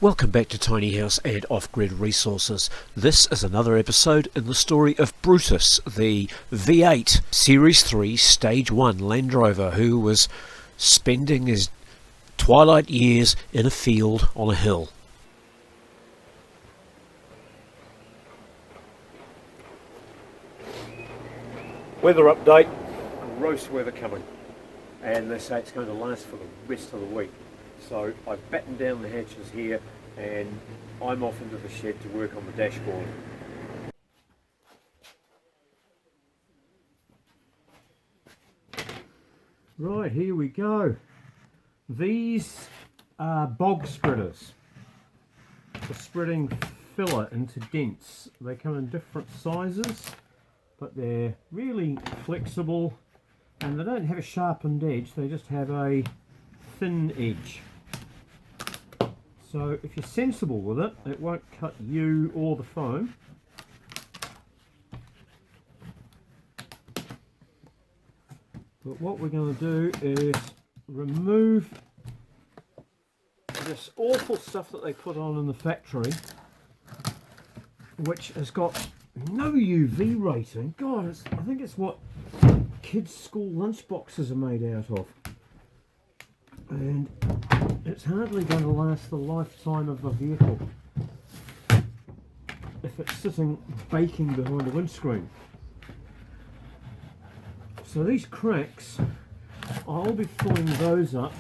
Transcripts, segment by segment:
Welcome back to Tiny House and Off-Grid Resources. This is another episode in the story of Brutus, the V8 Series 3 Stage 1 Landrover who was spending his twilight years in a field on a hill. Weather update, gross weather coming, and they say it's going to last for the rest of the week. So I've battened down the hatches here and I'm off into the shed to work on the dashboard. Right, here we go. These are bog spreaders for spreading filler into dents. They come in different sizes, but they're really flexible and they don't have a sharpened edge, they just have a thin edge. So if you're sensible with it, it won't cut you or the foam. But what we're going to do is remove this awful stuff that they put on in the factory, which has got no UV rating. God, I think it's what kids' school lunch boxes are made out of. And it's hardly going to last the lifetime of the vehicle if it's sitting baking behind a windscreen. So these cracks, I'll be filling those up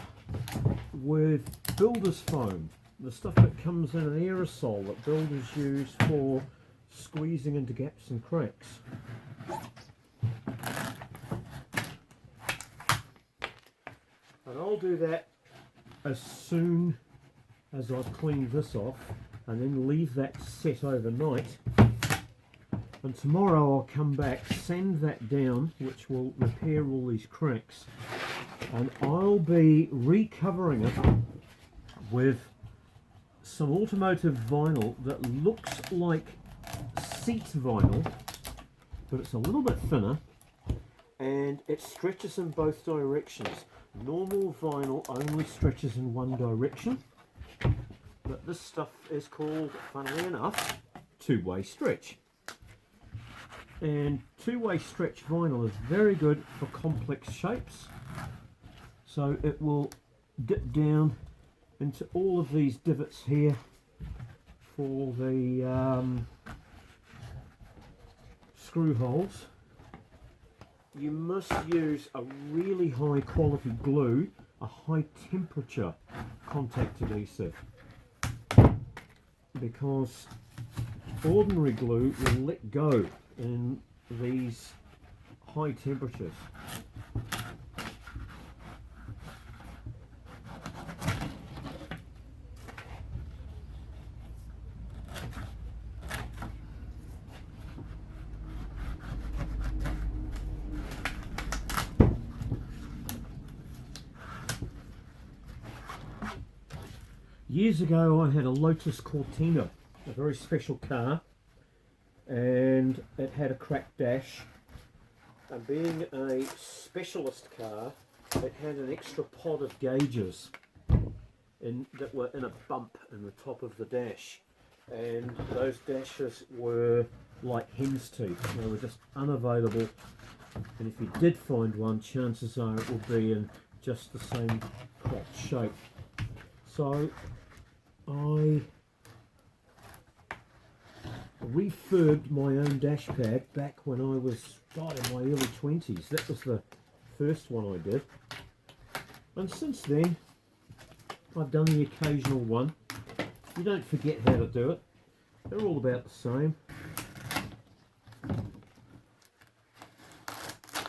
with builder's foam, the stuff that comes in an aerosol that builders use for squeezing into gaps and cracks. And I'll do that as soon as I've cleaned this off and then leave that set overnight. And tomorrow I'll come back, sand that down, which will repair all these cracks, and I'll be recovering it with some automotive vinyl that looks like seat vinyl, but it's a little bit thinner and it stretches in both directions. Normal vinyl only stretches in one direction, but this stuff is called, funnily enough, two-way stretch. And two-way stretch vinyl is very good for complex shapes, so it will dip down into all of these divots here for the screw holes. You must use a really high quality glue, a high temperature contact adhesive, because ordinary glue will let go in these high temperatures. Years ago I had a Lotus Cortina, a very special car, and it had a cracked dash, and being a specialist car it had an extra pod of gauges that were in a bump in the top of the dash, and those dashes were like hen's teeth. They were just unavailable, and if you did find one, chances are it will be in just the same cracked shape. So I refurbed my own dash pad back when I was in my early 20s. That was the first one I did, and since then I've done the occasional one. You don't forget how to do it, they're all about the same.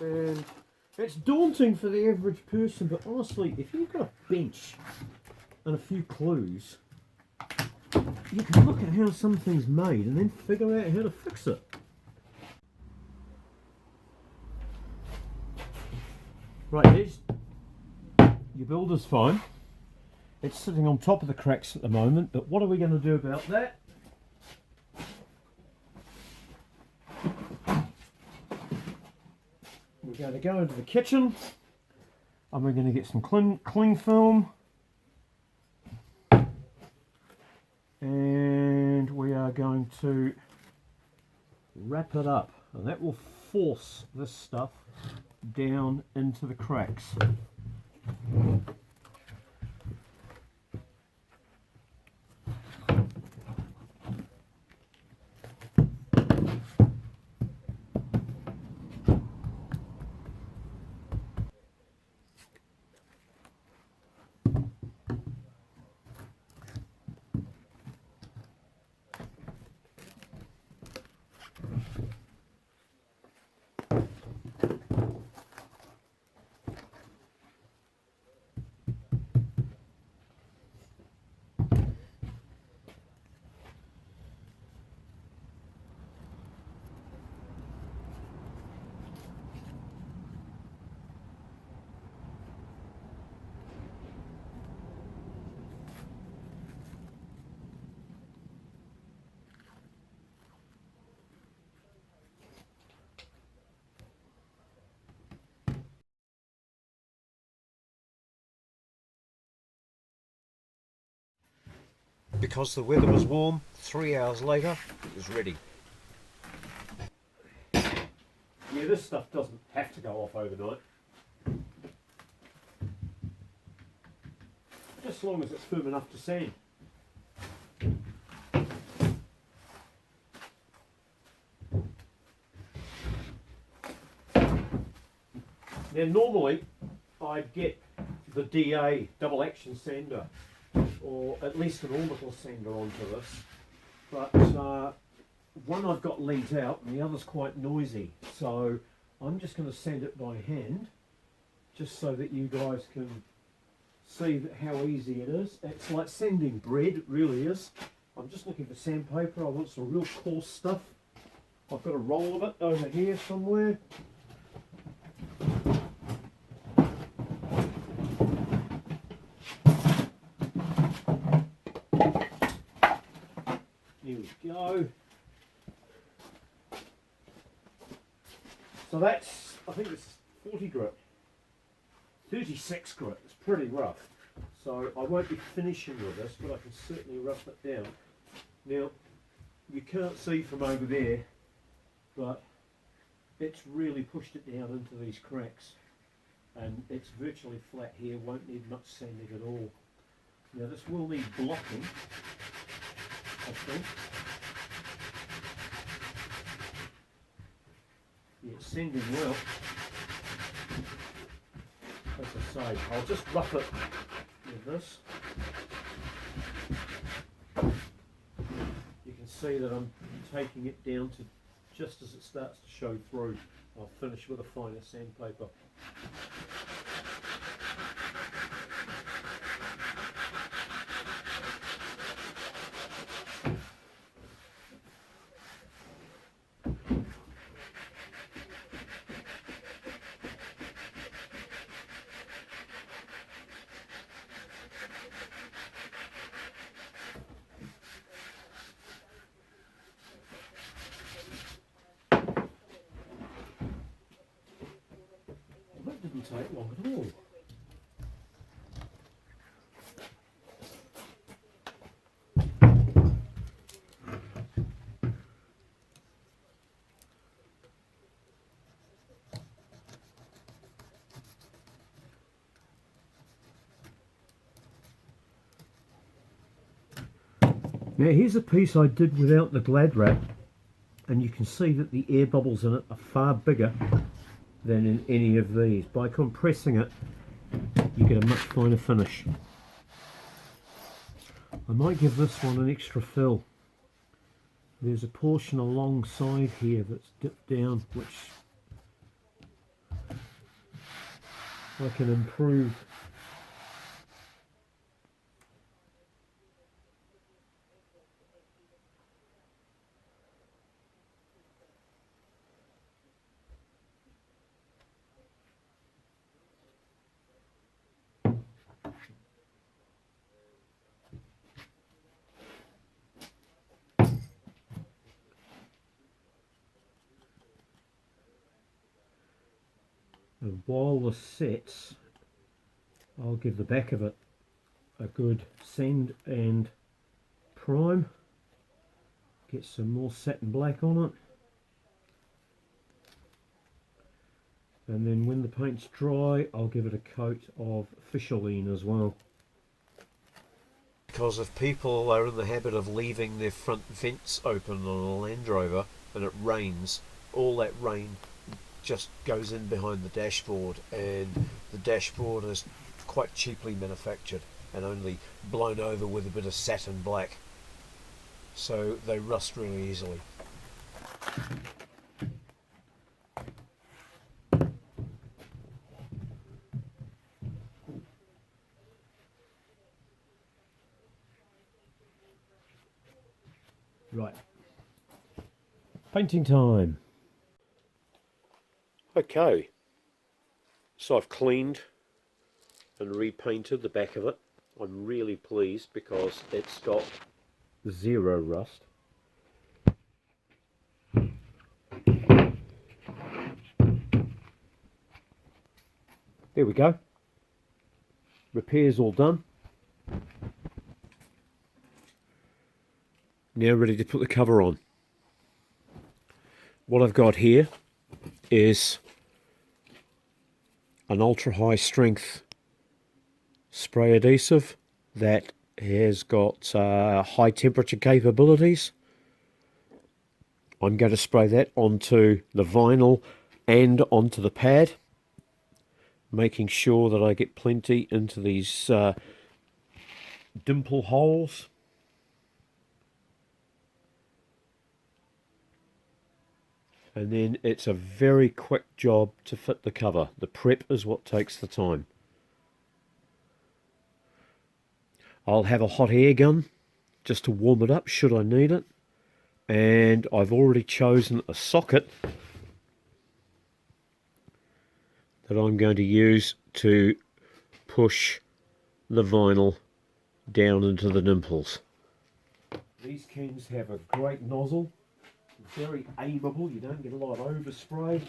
And it's daunting for the average person, but honestly, if you've got a bench and a few clues, you can look at how something's made and then figure out how to fix it. Right, here's your builder's foam. It's sitting on top of the cracks at the moment, but what are we going to do about that? We're going to go into the kitchen and we're going to get some cling film. going to wrap it up, and that will force this stuff down into the cracks. Because the weather was warm, 3 hours later it was ready. Yeah, this stuff doesn't have to go off overnight. Just as long as it's firm enough to sand. Now normally I'd get the DA double action sander, or at least an orbital sander onto this, but one I've got lent out and the other's quite noisy, so I'm just going to sand it by hand just so that you guys can see how easy it is. It's like sanding bread, it really is. I'm just looking for sandpaper. I want some real coarse stuff. I've got a roll of it over here somewhere. Here we go. So that's, I think it's 40 grit. 36 grit, it's pretty rough. So I won't be finishing with this, but I can certainly rough it down. Now, you can't see from over there, but it's really pushed it down into these cracks. And it's virtually flat here, won't need much sanding at all. Now this will need blocking, I think. Yeah, it's sanding well. As I say, I'll just rough it with this. You can see that I'm taking it down to just as it starts to show through. I'll finish with a finer sandpaper. That didn't take long at all. Now here's a piece I did without the Glad wrap, and you can see that the air bubbles in it are far bigger than in any of these. By compressing it, you get a much finer finish. I might give this one an extra fill. There's a portion alongside here that's dipped down, which I can improve. And while this sets, I'll give the back of it a good sand and prime. Get some more satin black on it. And then when the paint's dry, I'll give it a coat of fisherline as well. Because if people are in the habit of leaving their front vents open on a Landrover and it rains, all that rain just goes in behind the dashboard, and the dashboard is quite cheaply manufactured and only blown over with a bit of satin black, so they rust really easily. Right, painting time. Okay, so I've cleaned and repainted the back of it. I'm really pleased because it's got zero rust. There we go. Repairs all done. Now ready to put the cover on. What I've got here is an ultra high strength spray adhesive that has got high temperature capabilities. I'm going to spray that onto the vinyl and onto the pad, making sure that I get plenty into these dimple holes. And then it's a very quick job to fit the cover. The prep is what takes the time. I'll have a hot air gun just to warm it up should I need it. And I've already chosen a socket that I'm going to use to push the vinyl down into the dimples. These cans have a great nozzle. Very aimable, you don't get a lot of overspray.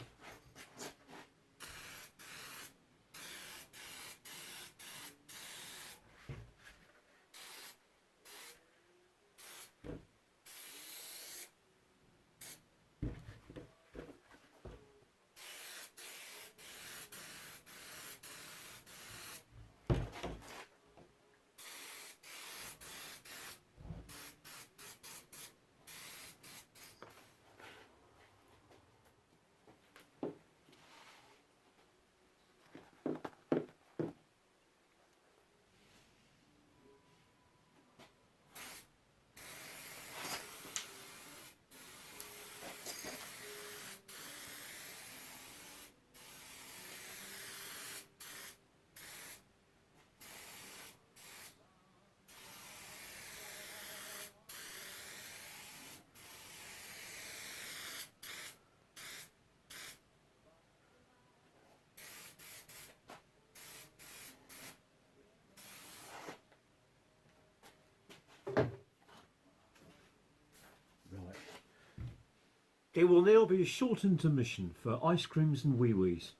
There will now be a short intermission for ice creams and wee-wees.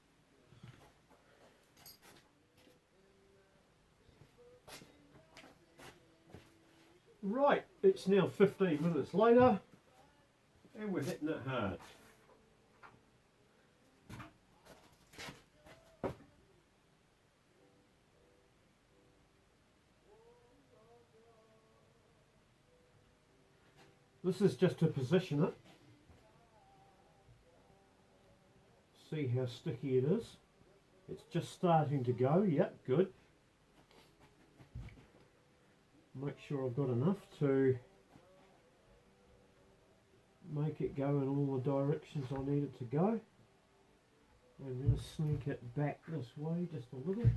Right, it's now 15 minutes later and we're hitting it hard. This is just to position it. See how sticky it is. It's just starting to go. Yep, good. Make sure I've got enough to make it go in all the directions I need it to go. I'm going to sneak it back this way just a little.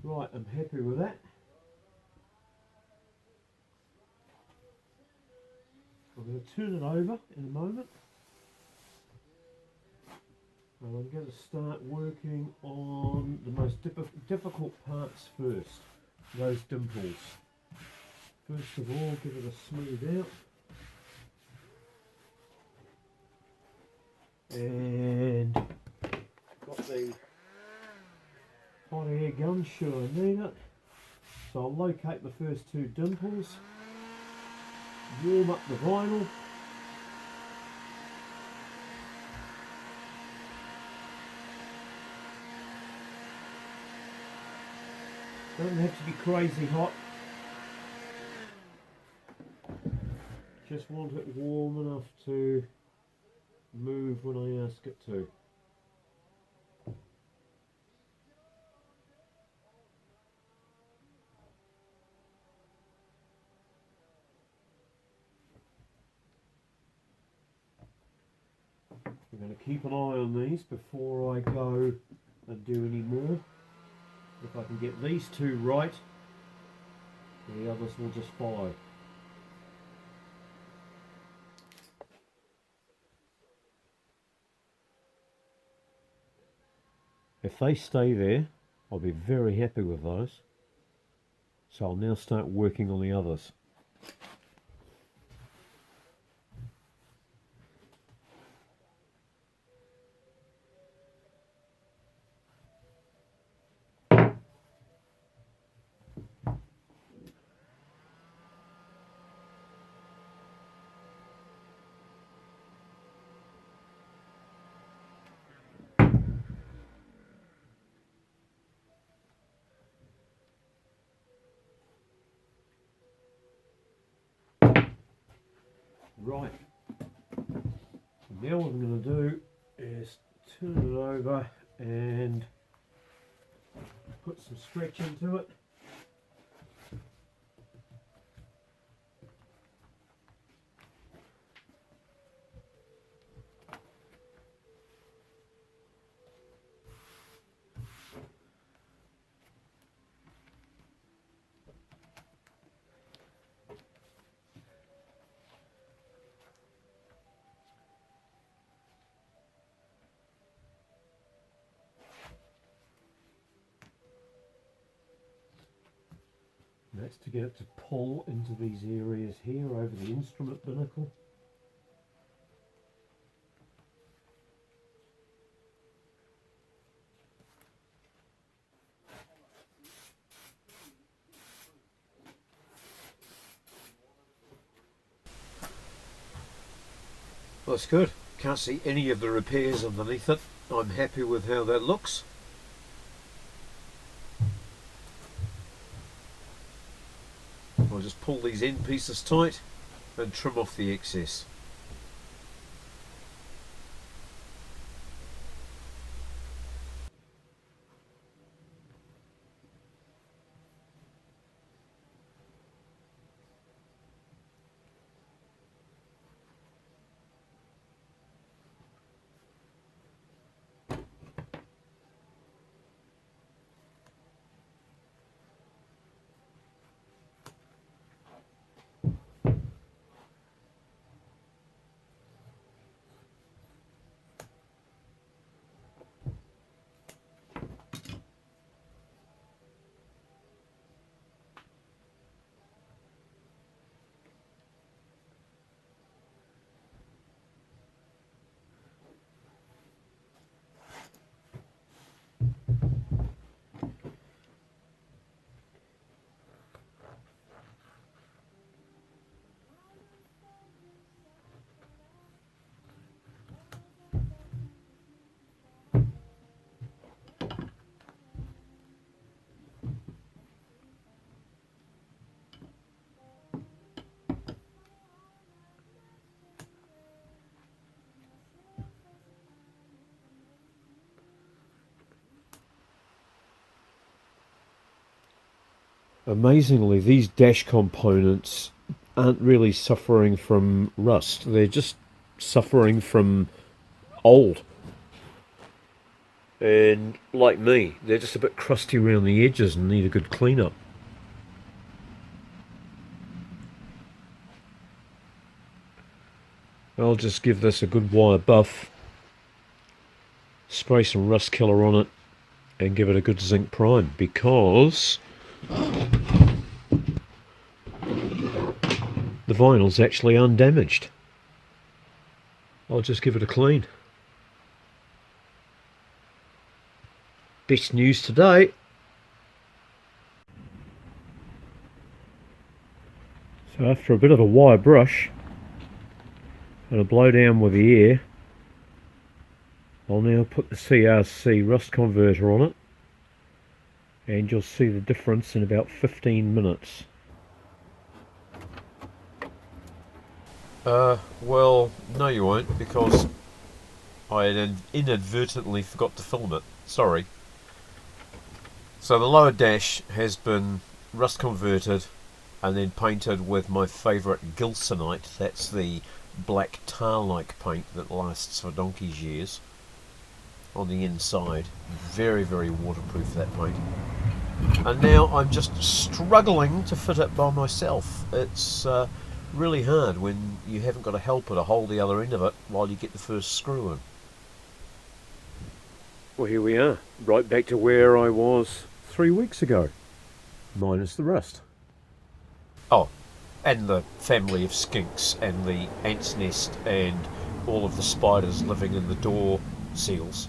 Right, I'm happy with that. I'm going to turn it over in a moment. And I'm going to start working on the most difficult parts first, those dimples. First of all, give it a smooth out. And got the hot air gun, should I need it. So I'll locate the first two dimples, warm up the vinyl, doesn't have to be crazy hot, just want it warm enough to move when I ask it to. I'm going to keep an eye on these before I go and do any more. If I can get these two right, the others will just follow. If they stay there, I'll be very happy with those. So I'll now start working on the others. Right, now what I'm going to do is turn it over and put some stretch into it. That's to get it to pull into these areas here over the instrument binnacle. Well, that's good. Can't see any of the repairs underneath it. I'm happy with how that looks. I'll just pull these end pieces tight and trim off the excess. Amazingly, these dash components aren't really suffering from rust. They're just suffering from old. And like me, they're just a bit crusty around the edges and need a good clean-up. I'll just give this a good wire buff, spray some rust killer on it, and give it a good zinc prime, because the vinyl's actually undamaged. I'll just give it a clean. Best news today. So after a bit of a wire brush and a blow down with the air, I'll now put the CRC rust converter on it, and you'll see the difference in about 15 minutes. Well, no you won't, because I had inadvertently forgot to film it. Sorry. So the lower dash has been rust converted and then painted with my favourite gilsonite. That's the black tar-like paint that lasts for donkey's years. On the inside, very, very waterproof, that paint. And now I'm just struggling to fit it by myself. It's really hard when you haven't got a helper to hold the other end of it while you get the first screw in. Well, here we are, right back to where I was 3 weeks ago, minus the rust. Oh, and the family of skinks and the ant's nest and all of the spiders living in the door seals.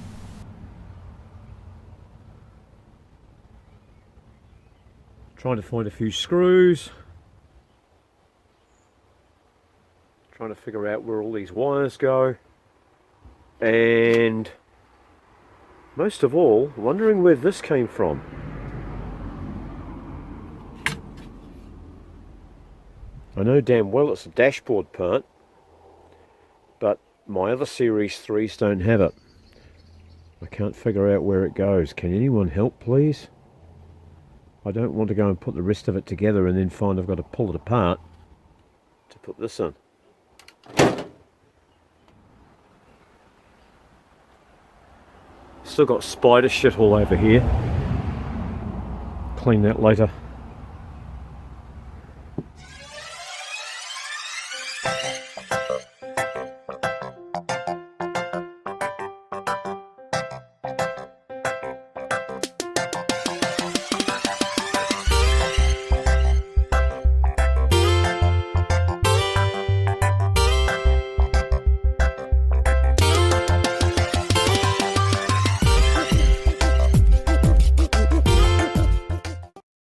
Trying to find a few screws. Trying to figure out where all these wires go. And most of all, wondering where this came from. I know damn well it's a dashboard part, but my other Series 3s don't have it. I can't figure out where it goes. Can anyone help, please? I don't want to go and put the rest of it together and then find I've got to pull it apart to put this in. Still got spider shit all over here. Clean that later.